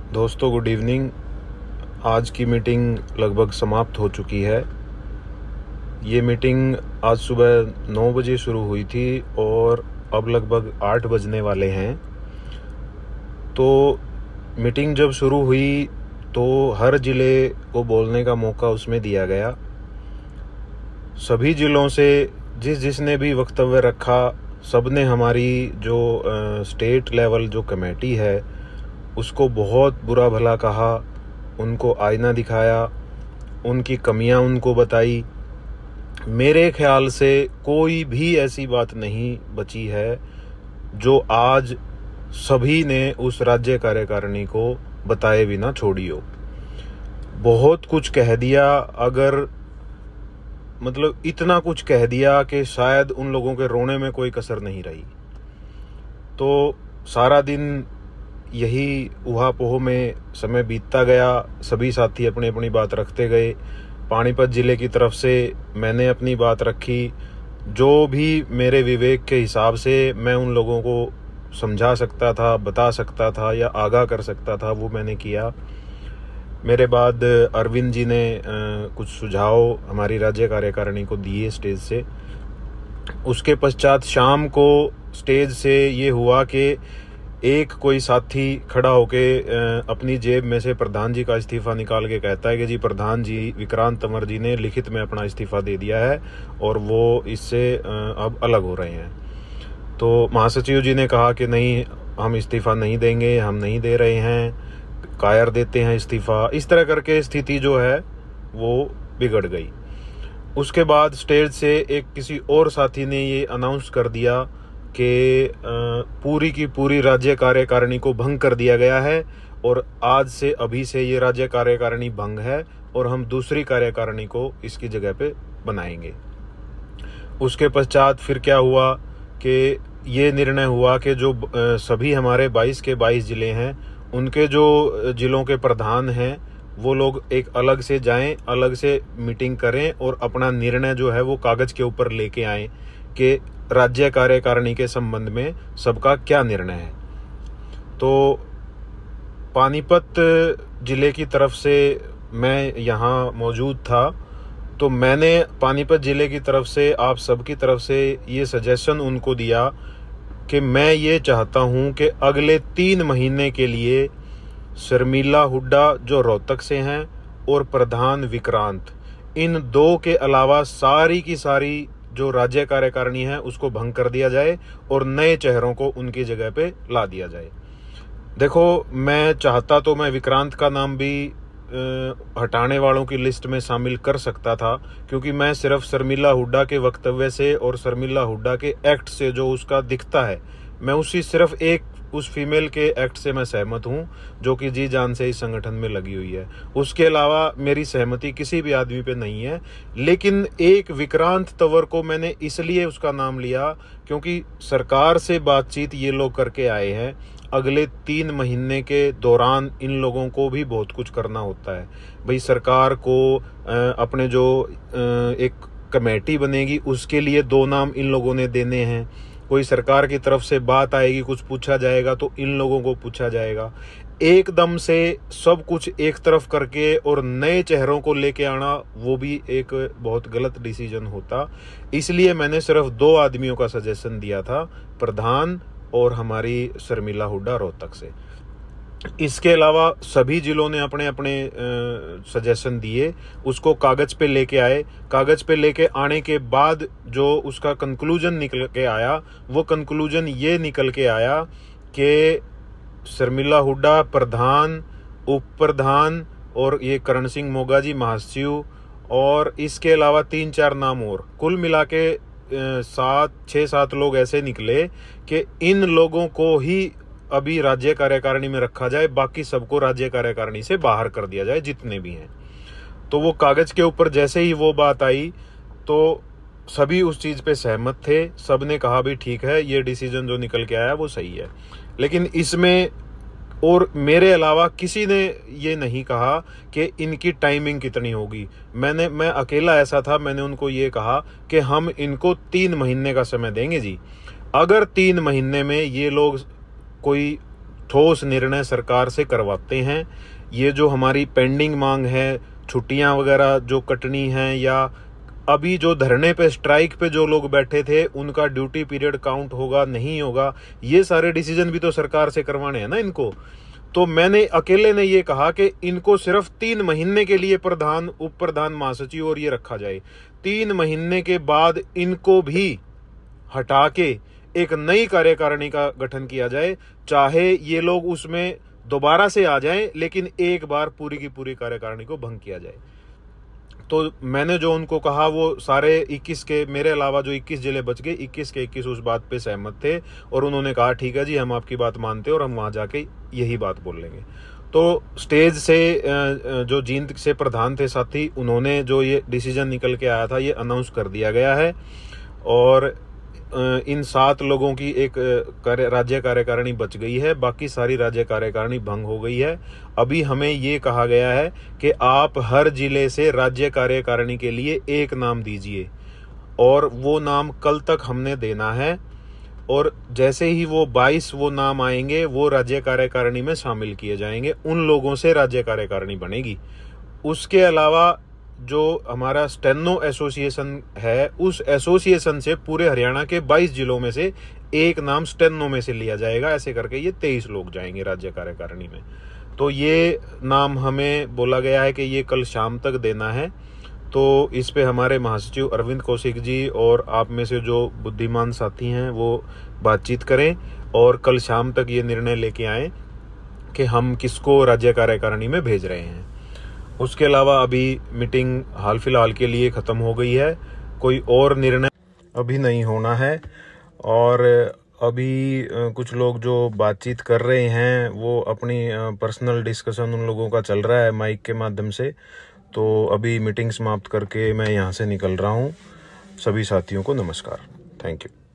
दोस्तों good evening. आज की मीटिंग लगभग समाप्त हो चुकी है। ये मीटिंग आज सुबह 9 बजे शुरू हुई थी और अब लगभग 8 बजने वाले हैं। तो मीटिंग जब शुरू हुई तो हर ज़िले को बोलने का मौका उसमें दिया गया। सभी ज़िलों से जिसने भी वक्तव्य रखा, सबने हमारी जो स्टेट लेवल जो कमेटी है उसको बहुत बुरा भला कहा, उनको आईना दिखाया, उनकी कमियां उनको बताई। मेरे ख्याल से कोई भी ऐसी बात नहीं बची है जो आज सभी ने उस राज्य कार्यकारिणी को बताए बिना छोड़ी हो। बहुत कुछ कह दिया, अगर मतलब इतना कुछ कह दिया कि शायद उन लोगों के रोने में कोई कसर नहीं रही। तो सारा दिन यही उहापोह में समय बीतता गया। सभी साथी अपनी अपनी बात रखते गए। पानीपत जिले की तरफ से मैंने अपनी बात रखी। जो भी मेरे विवेक के हिसाब से मैं उन लोगों को समझा सकता था, बता सकता था या आगाह कर सकता था, वो मैंने किया। मेरे बाद अरविंद जी ने कुछ सुझाव हमारी राज्य कार्यकारिणी को दिए स्टेज से। उसके पश्चात शाम को स्टेज से ये हुआ कि एक कोई साथी खड़ा होके अपनी जेब में से प्रधान जी का इस्तीफा निकाल के कहता है कि जी प्रधान जी विक्रांत तंवर जी ने लिखित में अपना इस्तीफा दे दिया है और वो इससे अब अलग हो रहे हैं। तो महासचिव जी ने कहा कि नहीं, हम इस्तीफा नहीं देंगे, हम नहीं दे रहे हैं, कायर देते हैं इस्तीफा। इस तरह करके स्थिति जो है वो बिगड़ गई। उसके बाद स्टेज से एक किसी और साथी ने ये अनाउंस कर दिया कि पूरी की पूरी राज्य कार्यकारिणी को भंग कर दिया गया है और आज से अभी से ये राज्य कार्यकारिणी भंग है और हम दूसरी कार्यकारिणी को इसकी जगह पे बनाएंगे। उसके पश्चात फिर क्या हुआ कि ये निर्णय हुआ कि जो सभी हमारे 22 के 22 जिले हैं, उनके जो जिलों के प्रधान हैं वो लोग एक अलग से जाएं, अलग से मीटिंग करें और अपना निर्णय जो है वो कागज के ऊपर लेके आएं कि राज्य कार्यकारिणी के संबंध में सबका क्या निर्णय है। तो पानीपत जिले की तरफ से मैं यहाँ मौजूद था, तो मैंने पानीपत जिले की तरफ से आप सबकी तरफ से ये सजेशन उनको दिया कि मैं ये चाहता हूँ कि अगले 3 महीने के लिए शर्मिला हुड्डा जो रोहतक से हैं और प्रधान विक्रांत, इन 2 के अलावा सारी की सारी जो राज्य कार्यकारिणी है उसको भंग कर दिया जाए और नए चेहरों को उनकी जगह पे ला दिया जाए। देखो, मैं चाहता तो मैं विक्रांत का नाम भी हटाने वालों की लिस्ट में शामिल कर सकता था, क्योंकि मैं सिर्फ शर्मिला हुड्डा के वक्तव्य से और शर्मिला हुड्डा के एक्ट से जो उसका दिखता है, मैं उसी सिर्फ एक उस फीमेल के एक्ट से मैं सहमत हूं जो कि जी जान से इस संगठन में लगी हुई है। उसके अलावा मेरी सहमति किसी भी आदमी पे नहीं है। लेकिन एक विक्रांत तंवर को मैंने इसलिए उसका नाम लिया क्योंकि सरकार से बातचीत ये लोग करके आए हैं। अगले 3 महीने के दौरान इन लोगों को भी बहुत कुछ करना होता है। भाई, सरकार को अपने जो एक कमेटी बनेगी उसके लिए 2 नाम इन लोगों ने देने हैं। कोई सरकार की तरफ से बात आएगी, कुछ पूछा जाएगा तो इन लोगों को पूछा जाएगा। एकदम से सब कुछ एक तरफ करके और नए चेहरों को लेके आना, वो भी एक बहुत गलत डिसीजन होता। इसलिए मैंने सिर्फ 2 आदमियों का सजेशन दिया था, प्रधान और हमारी शर्मिला हुड्डा रोहतक से। इसके अलावा सभी जिलों ने अपने अपने सजेशन दिए, उसको कागज पे लेके आए। कागज पे लेके आने के बाद जो उसका कंक्लूजन निकल के आया, वो कंक्लूजन ये निकल के आया कि शर्मिला हुड्डा प्रधान, उप प्रधान और ये करण सिंह मोगा जी महासचिव, और इसके अलावा 3-4 नाम और, कुल मिला के 6-7 लोग ऐसे निकले कि इन लोगों को ही अभी राज्य कार्यकारिणी में रखा जाए, बाकी सबको राज्य कार्यकारिणी से बाहर कर दिया जाए जितने भी हैं। तो वो कागज के ऊपर जैसे ही वो बात आई तो सभी उस चीज पे सहमत थे। सब ने कहा भी ठीक है, ये डिसीजन जो निकल के आया वो सही है। लेकिन इसमें और मेरे अलावा किसी ने ये नहीं कहा कि इनकी टाइमिंग कितनी होगी। मैं अकेला ऐसा था, मैंने उनको ये कहा कि हम इनको 3 महीने का समय देंगे जी। अगर 3 महीने में ये लोग कोई ठोस निर्णय सरकार से करवाते हैं। ये जो हमारी पेंडिंग मांग है, छुट्टियां वगैरह जो कटनी हैं, या अभी जो धरने पे स्ट्राइक पे जो लोग बैठे थे उनका ड्यूटी पीरियड काउंट होगा नहीं होगा, ये सारे डिसीजन भी तो सरकार से करवाने हैं ना इनको। तो मैंने अकेले ने ये कहा कि इनको सिर्फ 3 महीने के लिए प्रधान, उप प्रधान, महासचिव और ये रखा जाए। 3 महीने के बाद इनको भी हटा के एक नई कार्यकारिणी का गठन किया जाए, चाहे ये लोग उसमें दोबारा से आ जाएं, लेकिन एक बार पूरी की पूरी कार्यकारिणी को भंग किया जाए। तो मैंने जो उनको कहा वो सारे 21 के, मेरे अलावा जो 21 जिले बच गए, 21 के 21 उस बात पे सहमत थे और उन्होंने कहा ठीक है जी, हम आपकी बात मानते हैं और हम वहां जाके यही बात बोल लेंगे। तो स्टेज से जो जींद से प्रधान थे साथी, उन्होंने जो ये डिसीजन निकल के आया था ये अनाउंस कर दिया गया है और इन 7 लोगों की एक राज्य कार्यकारिणी बच गई है, बाकी सारी राज्य कार्यकारिणी भंग हो गई है। अभी हमें ये कहा गया है कि आप हर जिले से राज्य कार्यकारिणी के लिए एक नाम दीजिए और वो नाम कल तक हमने देना है और जैसे ही वो 22 वो नाम आएंगे वो राज्य कार्यकारिणी में शामिल किए जाएंगे। उन लोगों से राज्य कार्यकारिणी बनेगी। उसके अलावा जो हमारा स्टेनो एसोसिएशन है, उस एसोसिएशन से पूरे हरियाणा के 22 जिलों में से एक नाम स्टेनो में से लिया जाएगा। ऐसे करके ये 23 लोग जाएंगे राज्य कार्यकारिणी में। तो ये नाम हमें बोला गया है कि ये कल शाम तक देना है। तो इस पे हमारे महासचिव अरविंद कौशिक जी और आप में से जो बुद्धिमान साथी हैं वो बातचीत करें और कल शाम तक ये निर्णय लेके आए कि हम किसको राज्य कार्यकारिणी में भेज रहे हैं। उसके अलावा अभी मीटिंग हाल फिलहाल के लिए ख़त्म हो गई है, कोई और निर्णय अभी नहीं होना है। और अभी कुछ लोग जो बातचीत कर रहे हैं वो अपनी पर्सनल डिस्कशन उन लोगों का चल रहा है माइक के माध्यम से। तो अभी मीटिंग समाप्त करके मैं यहाँ से निकल रहा हूँ। सभी साथियों को नमस्कार। Thank you.